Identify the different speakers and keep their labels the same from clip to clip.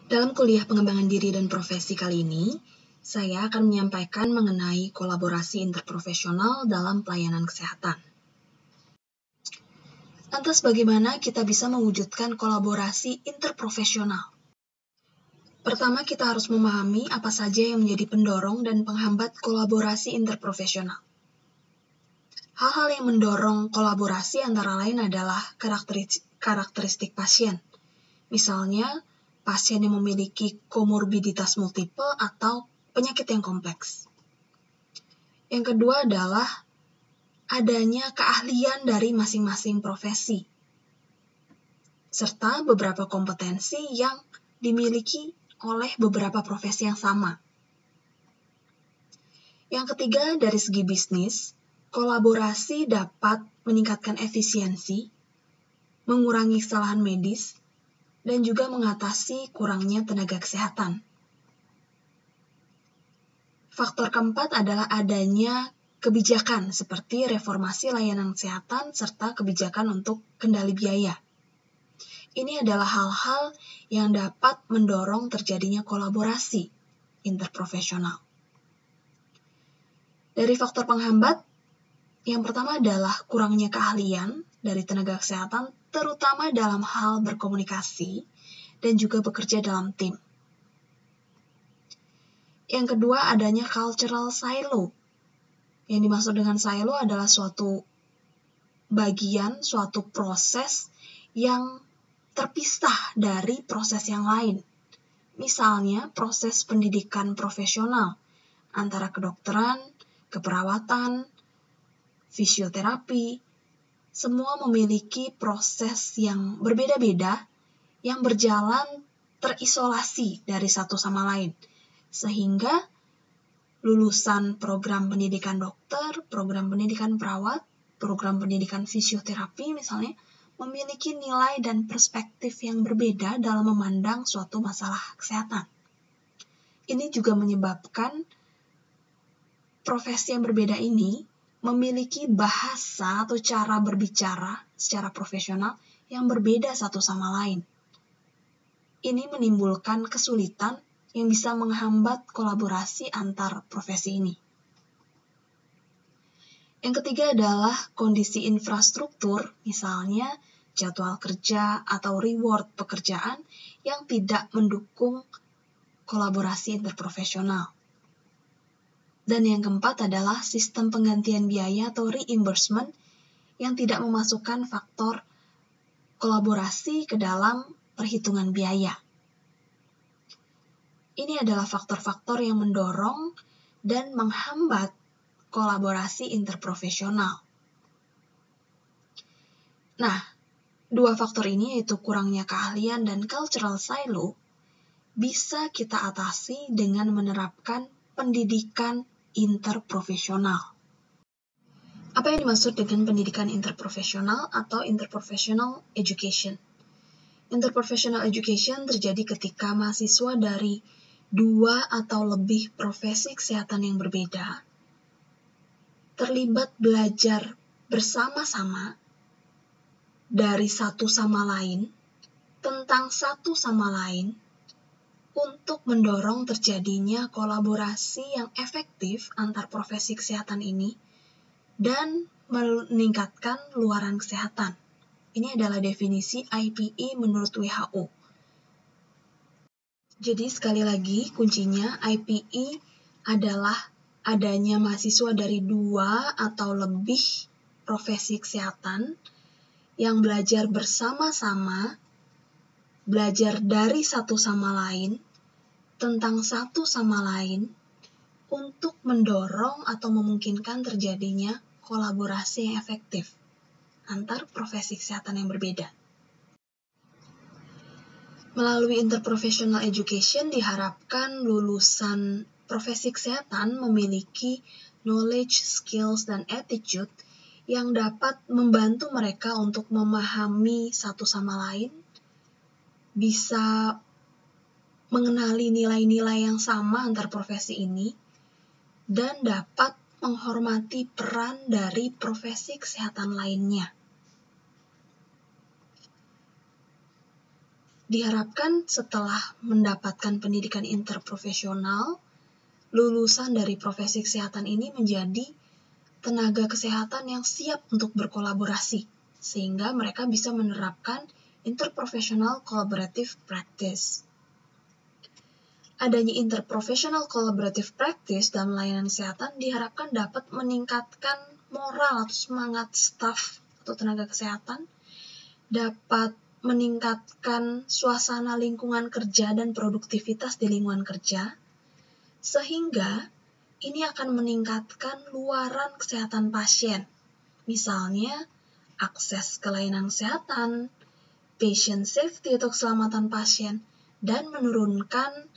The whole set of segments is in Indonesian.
Speaker 1: Dalam kuliah pengembangan diri dan profesi kali ini, saya akan menyampaikan mengenai kolaborasi interprofesional dalam pelayanan kesehatan. Lantas bagaimana kita bisa mewujudkan kolaborasi interprofesional? Pertama, kita harus memahami apa saja yang menjadi pendorong dan penghambat kolaborasi interprofesional. Hal-hal yang mendorong kolaborasi antara lain adalah karakteristik pasien. Misalnya, pasien yang memiliki komorbiditas multiple atau penyakit yang kompleks. Yang kedua adalah adanya keahlian dari masing-masing profesi, serta beberapa kompetensi yang dimiliki oleh beberapa profesi yang sama. Yang ketiga, dari segi bisnis, kolaborasi dapat meningkatkan efisiensi, mengurangi kesalahan medis, dan juga mengatasi kurangnya tenaga kesehatan. Faktor keempat adalah adanya kebijakan seperti reformasi layanan kesehatan serta kebijakan untuk kendali biaya. Ini adalah hal-hal yang dapat mendorong terjadinya kolaborasi interprofesional. Dari faktor penghambat, yang pertama adalah kurangnya keahlian dari tenaga kesehatan, terutama dalam hal berkomunikasi dan juga bekerja dalam tim. Yang kedua, adanya cultural silo. Yang dimaksud dengan silo adalah suatu bagian, suatu proses yang terpisah dari proses yang lain. Misalnya, proses pendidikan profesional antara kedokteran, keperawatan, fisioterapi, semua memiliki proses yang berbeda-beda yang berjalan terisolasi dari satu sama lain. Sehingga lulusan program pendidikan dokter, program pendidikan perawat, program pendidikan fisioterapi misalnya, memiliki nilai dan perspektif yang berbeda dalam memandang suatu masalah kesehatan. Ini juga menyebabkan profesi yang berbeda ini memiliki bahasa atau cara berbicara secara profesional yang berbeda satu sama lain. Ini menimbulkan kesulitan yang bisa menghambat kolaborasi antar profesi ini. Yang ketiga adalah kondisi infrastruktur, misalnya jadwal kerja atau reward pekerjaan yang tidak mendukung kolaborasi interprofesional. Dan yang keempat adalah sistem penggantian biaya atau reimbursement yang tidak memasukkan faktor kolaborasi ke dalam perhitungan biaya. Ini adalah faktor-faktor yang mendorong dan menghambat kolaborasi interprofesional. Nah, dua faktor ini yaitu kurangnya keahlian dan cultural silo bisa kita atasi dengan menerapkan pendidikan interprofesional. Apa yang dimaksud dengan pendidikan interprofesional atau interprofessional education? Interprofessional education terjadi ketika mahasiswa dari dua atau lebih profesi kesehatan yang berbeda terlibat belajar bersama-sama dari satu sama lain tentang satu sama lain untuk mendorong terjadinya kolaborasi yang efektif antar profesi kesehatan ini dan meningkatkan luaran kesehatan. Ini adalah definisi IPE menurut WHO. Jadi sekali lagi kuncinya IPE adalah adanya mahasiswa dari dua atau lebih profesi kesehatan yang belajar bersama-sama, belajar dari satu sama lain, tentang satu sama lain, untuk mendorong atau memungkinkan terjadinya kolaborasi yang efektif antar profesi kesehatan yang berbeda. Melalui interprofessional education diharapkan lulusan profesi kesehatan memiliki knowledge, skills, dan attitude yang dapat membantu mereka untuk memahami satu sama lain, bisa mengenali nilai-nilai yang sama antar profesi ini, dan dapat menghormati peran dari profesi kesehatan lainnya. Diharapkan setelah mendapatkan pendidikan interprofesional, lulusan dari profesi kesehatan ini menjadi tenaga kesehatan yang siap untuk berkolaborasi, sehingga mereka bisa menerapkan interprofessional collaborative practice. Adanya interprofessional collaborative practice dalam layanan kesehatan diharapkan dapat meningkatkan moral atau semangat staf atau tenaga kesehatan, dapat meningkatkan suasana lingkungan kerja dan produktivitas di lingkungan kerja, sehingga ini akan meningkatkan luaran kesehatan pasien. Misalnya, akses ke layanan kesehatan, patient safety atau keselamatan pasien, dan menurunkan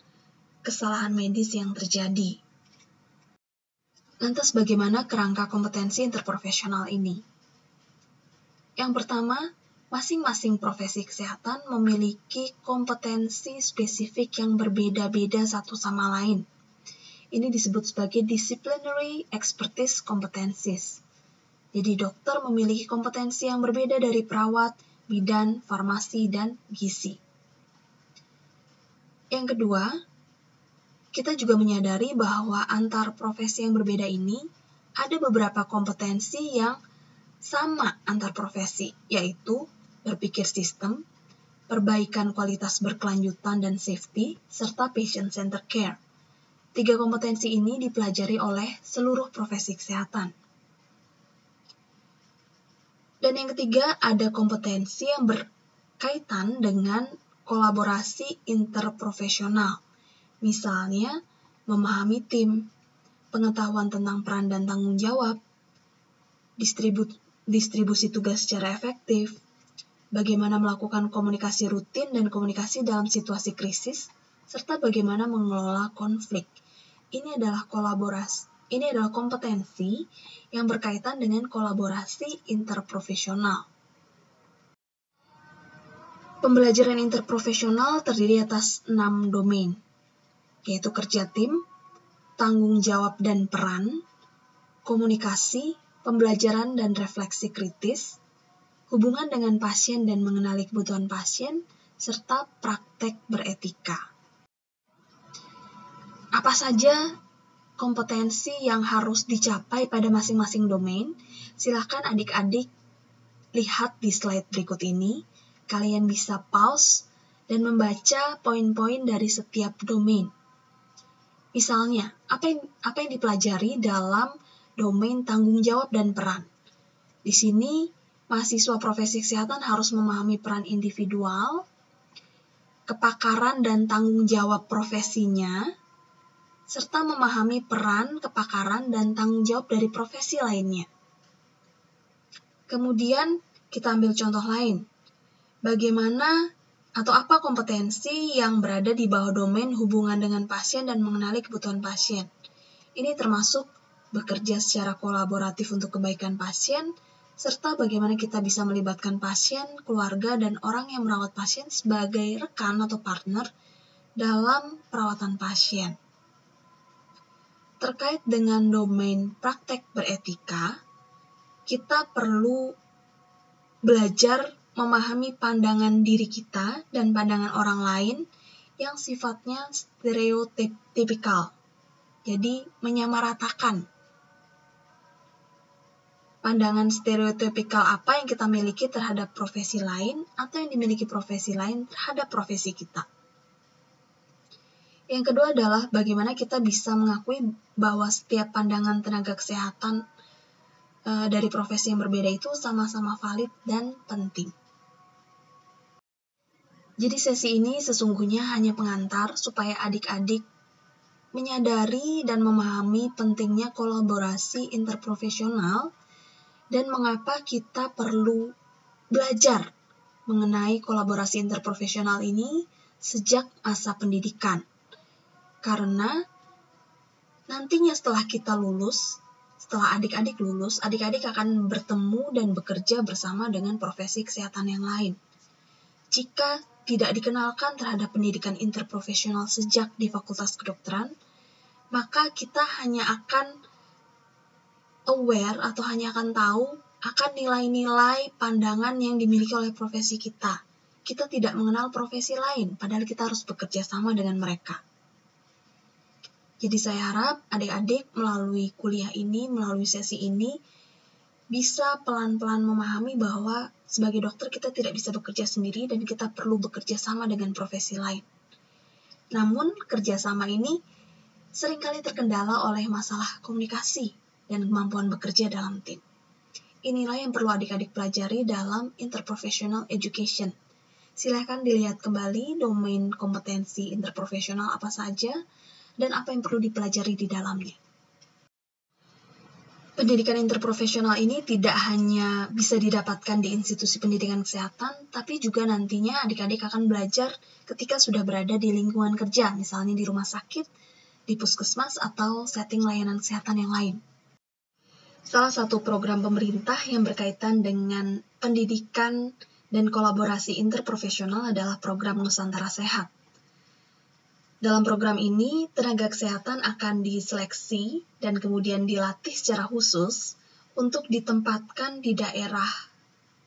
Speaker 1: kesalahan medis yang terjadi. Lantas bagaimana kerangka kompetensi interprofesional ini? Yang pertama, masing-masing profesi kesehatan memiliki kompetensi spesifik yang berbeda-beda satu sama lain. Ini disebut sebagai disciplinary expertise competencies. Jadi dokter memiliki kompetensi yang berbeda dari perawat, bidan, farmasi, dan gizi. Yang kedua, kita juga menyadari bahwa antar profesi yang berbeda ini ada beberapa kompetensi yang sama antar profesi, yaitu berpikir sistem, perbaikan kualitas berkelanjutan dan safety, serta patient-centered care. 3 kompetensi ini dipelajari oleh seluruh profesi kesehatan. Dan yang ketiga, ada kompetensi yang berkaitan dengan kolaborasi interprofesional. Misalnya, memahami tim, pengetahuan tentang peran dan tanggung jawab, distribusi tugas secara efektif, bagaimana melakukan komunikasi rutin dan komunikasi dalam situasi krisis, serta bagaimana mengelola konflik. Ini adalah kompetensi yang berkaitan dengan kolaborasi interprofesional. Pembelajaran interprofesional terdiri atas 6 domain, yaitu kerja tim, tanggung jawab dan peran, komunikasi, pembelajaran dan refleksi kritis, hubungan dengan pasien dan mengenali kebutuhan pasien, serta praktek beretika. Apa saja kompetensi yang harus dicapai pada masing-masing domain? Silakan adik-adik lihat di slide berikut ini. Kalian bisa pause dan membaca poin-poin dari setiap domain. Misalnya, apa yang dipelajari dalam domain tanggung jawab dan peran? Di sini, mahasiswa profesi kesehatan harus memahami peran individual, kepakaran dan tanggung jawab profesinya, serta memahami peran, kepakaran, dan tanggung jawab dari profesi lainnya. Kemudian, kita ambil contoh lain. Bagaimana atau apa kompetensi yang berada di bawah domain hubungan dengan pasien dan mengenali kebutuhan pasien? Ini termasuk bekerja secara kolaboratif untuk kebaikan pasien, serta bagaimana kita bisa melibatkan pasien, keluarga, dan orang yang merawat pasien sebagai rekan atau partner dalam perawatan pasien. Terkait dengan domain praktek beretika, kita perlu belajar memahami pandangan diri kita dan pandangan orang lain yang sifatnya stereotipikal. Jadi, menyamaratakan. Pandangan stereotipikal apa yang kita miliki terhadap profesi lain atau yang dimiliki profesi lain terhadap profesi kita. Yang kedua adalah bagaimana kita bisa mengakui bahwa setiap pandangan tenaga kesehatan dari profesi yang berbeda itu sama-sama valid dan penting. Jadi sesi ini sesungguhnya hanya pengantar supaya adik-adik menyadari dan memahami pentingnya kolaborasi interprofesional dan mengapa kita perlu belajar mengenai kolaborasi interprofesional ini sejak masa pendidikan. Karena nantinya setelah kita lulus, setelah adik-adik lulus, adik-adik akan bertemu dan bekerja bersama dengan profesi kesehatan yang lain. Jika tidak dikenalkan terhadap pendidikan interprofesional sejak di Fakultas Kedokteran, maka kita hanya akan aware atau hanya akan tahu akan nilai-nilai pandangan yang dimiliki oleh profesi kita. kita tidak mengenal profesi lain, padahal kita harus bekerja sama dengan mereka. Jadi saya harap adik-adik melalui kuliah ini, melalui sesi ini, bisa pelan-pelan memahami bahwa sebagai dokter kita tidak bisa bekerja sendiri dan kita perlu bekerja sama dengan profesi lain. Namun, kerjasama ini seringkali terkendala oleh masalah komunikasi dan kemampuan bekerja dalam tim. Inilah yang perlu adik-adik pelajari dalam interprofessional education. Silahkan dilihat kembali domain kompetensi interprofesional apa saja dan apa yang perlu dipelajari di dalamnya. Pendidikan interprofesional ini tidak hanya bisa didapatkan di institusi pendidikan kesehatan, tapi juga nantinya adik-adik akan belajar ketika sudah berada di lingkungan kerja, misalnya di rumah sakit, di puskesmas, atau setting layanan kesehatan yang lain. Salah satu program pemerintah yang berkaitan dengan pendidikan dan kolaborasi interprofesional adalah program Nusantara Sehat. Dalam program ini, tenaga kesehatan akan diseleksi dan kemudian dilatih secara khusus untuk ditempatkan di daerah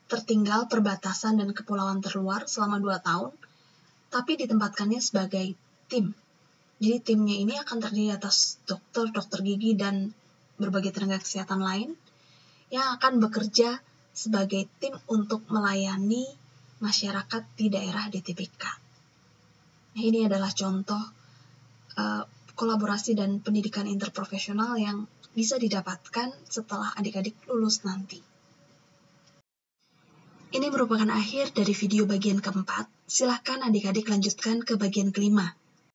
Speaker 1: tertinggal, perbatasan, dan kepulauan terluar selama 2 tahun, tapi ditempatkannya sebagai tim. Jadi timnya ini akan terdiri atas dokter, dokter gigi, dan berbagai tenaga kesehatan lain yang akan bekerja sebagai tim untuk melayani masyarakat di daerah DTPK. Nah, ini adalah contoh kolaborasi dan pendidikan interprofesional yang bisa didapatkan setelah adik-adik lulus nanti. Ini merupakan akhir dari video bagian keempat. Silahkan adik-adik lanjutkan ke bagian kelima.